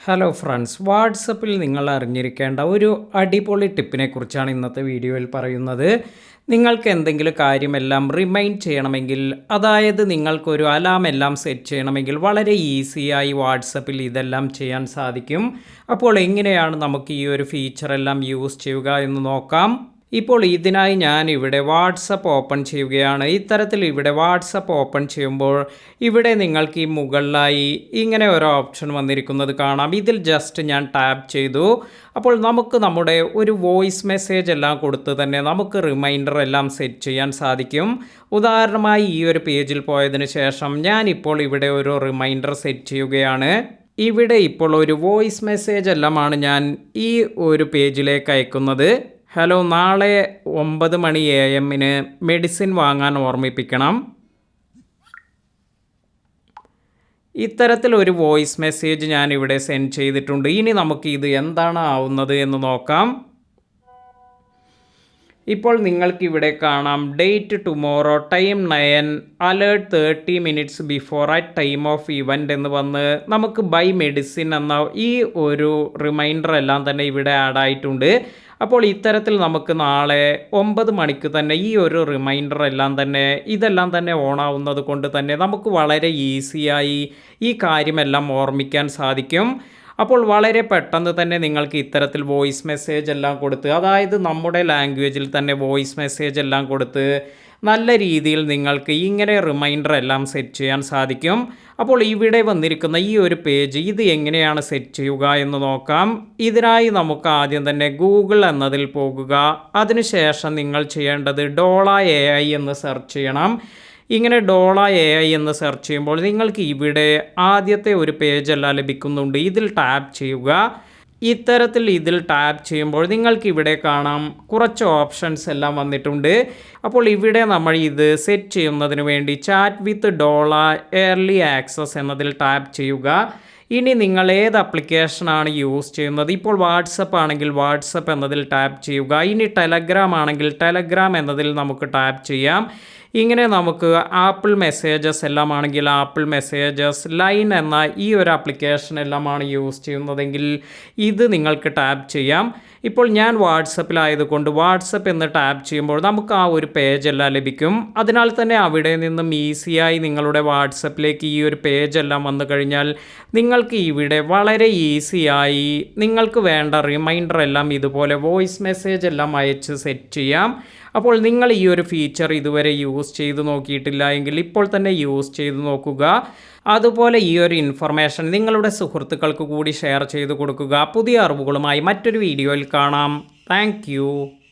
Hello friends, വാട്സപ്പിൽ നിങ്ങൾ അറിഞ്ഞിരിക്കേണ്ട ഒരു അടിപൊളി ടിപ്പിനെ കുറിച്ചാണ് ഇന്നത്തെ വീഡിയോയിൽ പറയുന്നത്. നിങ്ങൾക്ക് എന്തെങ്കിലും കാര്യമെല്ലാം റിമൈൻഡ് ചെയ്യണമെങ്കിൽ, അതായത് നിങ്ങൾക്കൊരു അലാം എല്ലാം സെറ്റ് ചെയ്യണമെങ്കിൽ വളരെ ഈസിയായി വാട്സപ്പിൽ ഇതെല്ലാം ചെയ്യാൻ സാധിക്കും. അപ്പോൾ എങ്ങനെയാണ് നമുക്ക് ഈ ഒരു ഫീച്ചറെല്ലാം യൂസ് ചെയ്യുക എന്ന് നോക്കാം. ഇപ്പോൾ ഇതിനായി ഞാൻ ഇവിടെ വാട്സപ്പ് ഓപ്പൺ ചെയ്യുകയാണ്. ഇത്തരത്തിൽ ഇവിടെ വാട്സപ്പ് ഓപ്പൺ ചെയ്യുമ്പോൾ ഇവിടെ നിങ്ങൾക്ക് ഈ മുകളിലായി ഇങ്ങനെ ഒരു ഓപ്ഷൻ വന്നിരിക്കുന്നത് കാണാം. ഇതിൽ ജസ്റ്റ് ഞാൻ ടാപ്പ് ചെയ്തു. അപ്പോൾ നമുക്ക് നമ്മുടെ ഒരു വോയിസ് മെസ്സേജ് എല്ലാം കൊടുത്ത് തന്നെ നമുക്ക് റിമൈൻഡർ എല്ലാം സെറ്റ് ചെയ്യാൻ സാധിക്കും. ഉദാഹരണമായി ഈ ഒരു പേജിൽ പോയതിന് ശേഷം ഞാനിപ്പോൾ ഇവിടെ ഒരു റിമൈൻഡർ സെറ്റ് ചെയ്യുകയാണ്. ഇവിടെ ഇപ്പോൾ ഒരു വോയിസ് മെസ്സേജ് എല്ലാമാണ് ഞാൻ ഈ ഒരു പേജിലേക്ക് അയക്കുന്നത്. ഹലോ, നാളെ 9 മണി AM മെഡിസിൻ വാങ്ങാൻ ഓർമ്മിപ്പിക്കണം. ഇത്തരത്തിൽ ഒരു വോയിസ് മെസ്സേജ് ഞാൻ ഇവിടെ സെൻഡ് ചെയ്തിട്ടുണ്ട്. ഇനി നമുക്ക് ഇത് എന്താണ് ആവുന്നത് എന്ന് നോക്കാം. ഇപ്പോൾ നിങ്ങൾക്കിവിടെ കാണാം date tomorrow, time 9, alert 30 minutes before at time of event എന്ന് വന്ന് നമുക്ക് ബൈ മെഡിസിൻ എന്ന ഈ ഒരു റിമൈൻഡർ എല്ലാം തന്നെ ഇവിടെ ആഡ് ആയിട്ടുണ്ട്. അപ്പോൾ ഇത്തരത്തിൽ നമുക്ക് നാളെ 9 മണിക്ക് തന്നെ ഈ ഒരു റിമൈൻഡർ ഇതെല്ലാം തന്നെ ഓണാവുന്നത് കൊണ്ട് തന്നെ നമുക്ക് വളരെ ഈസിയായി ഈ കാര്യമെല്ലാം ഓർമ്മിക്കാൻ സാധിക്കും. അപ്പോൾ വളരെ പെട്ടെന്ന് തന്നെ നിങ്ങൾക്ക് ഇത്തരത്തിൽ വോയിസ് മെസ്സേജ് എല്ലാം കൊടുത്ത്, അതായത് നമ്മുടെ ലാംഗ്വേജിൽ തന്നെ വോയിസ് മെസ്സേജ് എല്ലാം കൊടുത്ത് നല്ല രീതിയിൽ നിങ്ങൾക്ക് ഇങ്ങനെ റിമൈൻഡർ എല്ലാം സെറ്റ് ചെയ്യാൻ സാധിക്കും. അപ്പോൾ ഇവിടെ വന്നിരിക്കുന്ന ഈ ഒരു പേജ് ഇത് എങ്ങനെയാണ് സെറ്റ് ചെയ്യുക എന്ന് നോക്കാം. ഇതിനായി നമുക്ക് ആദ്യം തന്നെ ഗൂഗിൾ എന്നതിൽ പോകുക. അതിനുശേഷം നിങ്ങൾ ചെയ്യേണ്ടത് $AI എന്ന് സെർച്ച് ചെയ്യണം. ഇങ്ങനെ $AI എന്ന് സെർച്ച് ചെയ്യുമ്പോൾ നിങ്ങൾക്ക് ഇവിടെ ആദ്യത്തെ ഒരു പേജ് എല്ലാം ലഭിക്കുന്നുണ്ട്. ഇതിൽ ടാപ്പ് ചെയ്യുക. ഇത്തരത്തിൽ ഇതിൽ ടാപ്പ് ചെയ്യുമ്പോൾ നിങ്ങൾക്ക് ഇവിടെ കാണാം കുറച്ച് ഓപ്ഷൻസ് എല്ലാം വന്നിട്ടുണ്ട്. അപ്പോൾ ഇവിടെ നമ്മൾ ഇത് സെറ്റ് ചെയ്യുന്നതിന് വേണ്ടി ചാറ്റ് വിത്ത് $early access എന്നതിൽ ടാപ്പ് ചെയ്യുക. ഇനി നിങ്ങൾ ഏത് ആപ്ലിക്കേഷനാണ് യൂസ് ചെയ്യുന്നത്, ഇപ്പോൾ വാട്സപ്പ് ആണെങ്കിൽ വാട്സപ്പ് എന്നതിൽ ടാപ്പ് ചെയ്യുക. ഇനി ടെലഗ്രാം ആണെങ്കിൽ ടെലഗ്രാം എന്നതിൽ നമുക്ക് ടാപ്പ് ചെയ്യാം. ഇങ്ങനെ നമുക്ക് ആപ്പിൾ മെസ്സേജസ് എല്ലാം ആണെങ്കിൽ ആപ്പിൾ മെസ്സേജസ്, ലൈൻ എന്ന ഈ ഒരു ആപ്ലിക്കേഷൻ എല്ലാമാണ് യൂസ് ചെയ്യുന്നതെങ്കിൽ ഇത് നിങ്ങൾക്ക് ടാപ്പ് ചെയ്യാം. ഇപ്പോൾ ഞാൻ വാട്സപ്പിലായതുകൊണ്ട് വാട്സപ്പ് എന്ന് ടാപ്പ് ചെയ്യുമ്പോൾ നമുക്ക് ആ ഒരു പേജ് എല്ലാം ലഭിക്കും. അതിനാൽ തന്നെ അവിടെ നിന്നും ഈസിയായി നിങ്ങളുടെ വാട്സപ്പിലേക്ക് ഈ ഒരു പേജ് എല്ലാം വന്നു കഴിഞ്ഞാൽ നിങ്ങൾക്ക് ഇവിടെ വളരെ ഈസിയായി നിങ്ങൾക്ക് വേണ്ട റിമൈൻഡർ എല്ലാം ഇതുപോലെ വോയിസ് മെസ്സേജ് എല്ലാം അയച്ച് സെറ്റ് ചെയ്യാം. അപ്പോൾ നിങ്ങൾ ഈ ഒരു ഫീച്ചർ ഇതുവരെ യൂസ് ചെയ്ത് നോക്കിയിട്ടില്ല എങ്കിൽ ഇപ്പോൾ തന്നെ യൂസ് ചെയ്ത് നോക്കുക. അതുപോലെ ഈ ഒരു ഇൻഫർമേഷൻ നിങ്ങളുടെ സുഹൃത്തുക്കൾക്ക് കൂടി ഷെയർ ചെയ്ത് കൊടുക്കുക. പുതിയ അറിവുകളുമായി മറ്റൊരു വീഡിയോയിൽ കാണാം. താങ്ക്